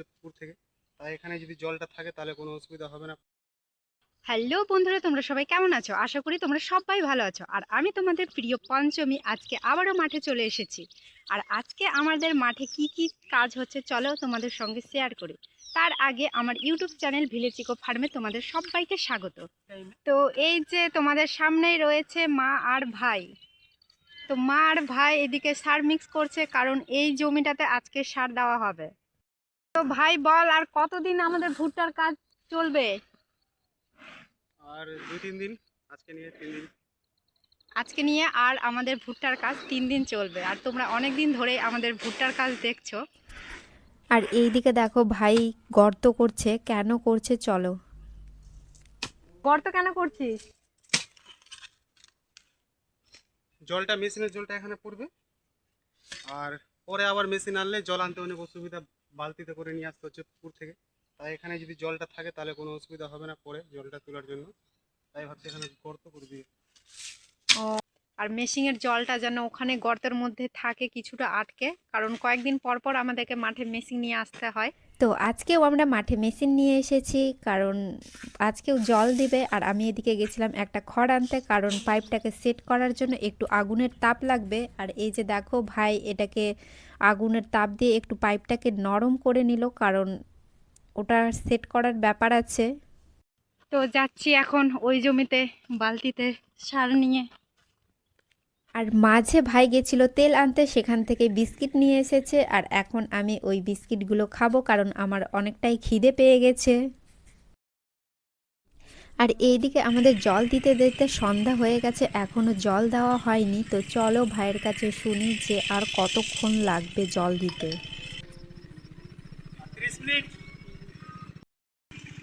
পুকুর থেকে, তাই এখানে যদি জলটা থাকে তাহলে কোনো অসুবিধা হবে না। হ্যালো বন্ধুরা, তোমরা সবাই কেমন আছো? আশা করি তোমরা সবাই ভালো আছো। আর আমি তোমাদের প্রিয় পঞ্চমী আজকে আবারও মাঠে চলে এসেছি। আর আজকে আমাদের মাঠে কি কি কাজ হচ্ছে চলো তোমাদের সঙ্গে শেয়ার করি। তার আগে আমার ইউটিউব চ্যানেল ভিলেজ ইকো ফার্মে তোমাদের সবাইকে স্বাগত। তো এই যে তোমাদের সামনেই রয়েছে মা আর ভাই। তো মা আর ভাই এদিকে সার মিক্স করছে, কারণ এই জমিটাতে আজকে সার দেওয়া হবে। তো ভাই বল, আর কতদিন আমাদের ভুট্টার কাজ চলবে? আর 2-3 দিন, আজকে নিয়ে 3 দিন। আজকে নিয়ে আর আমাদের ভুট্টার কাজ 3 দিন চলবে। আর তোমরা অনেক দিন ধরে আমাদের ভুট্টার কাজ দেখছো। আর এইদিকে দেখো ভাই গর্ত করছে, কেন করছে চলো। গর্ত কেন করছিস? জলটা, মেশিনের জলটা এখানে পড়বে, আর পরে আবার মেশিন আনলে জল আনতে অনেক অসুবিধা, বালতিতে করে নিয়ে আসতে হচ্ছে পুকুর থেকে। তাই এখানে যদি জলটা থাকে তাহলে কোনো অসুবিধা হবে না পরে জলটা তোলার জন্য। তাই ভাবছি এখানে গর্ত করে দিয়ে। ও, আর মেশিনের জলটা যেন ওখানে গর্তের মধ্যে থাকে কিছুটা আটকে, কারণ কয়েকদিন পর পর আমাদেরকে মাঠে মেশিন নিয়ে আসতে হয়। তো আজকেও আমরা মাঠে মেশিন নিয়ে এসেছি, কারণ আজকেও জল দিবে। আর আমি এদিকে গেছিলাম একটা খড় আনতে, কারণ পাইপটাকে সেট করার জন্য একটু আগুনের তাপ লাগবে। আর এই যে দেখো ভাই এটাকে আগুনের তাপ দিয়ে একটু পাইপটাকে নরম করে নিল, কারণ ওটা সেট করার ব্যাপার আছে। তো যাচ্ছি এখন ওই জমিতে বালতিতে সার নিয়ে। আর মাঝে ভাই গেছিল তেল আনতে, সেখান থেকে বিস্কিট নিয়ে এসেছে। আর এখন আমি ওই বিস্কিটগুলো খাবো, কারণ আমার অনেকটাই খিদে পেয়ে গেছে। আর এইদিকে আমাদের জল দিতে দিতে সন্ধ্যা হয়ে গেছে, এখনো জল দেওয়া হয়নি। তো চলো ভাইয়ের কাছে শুনি যে আর কতক্ষণ লাগবে জল দিতে। 30 মিনিট।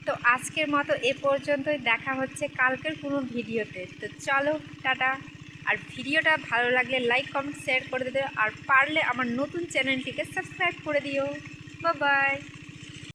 তো আজকের মতো এ পর্যন্তই, দেখা হচ্ছে কালকের কোনো ভিডিওতে। তো চলো, টাটা। আর ভিডিওটা ভালো লাগলে লাইক কমেন্ট শেয়ার করে দিও, আর পারলে আমার নতুন চ্যানেলটিকে সাবস্ক্রাইব করে দিও। Bye bye.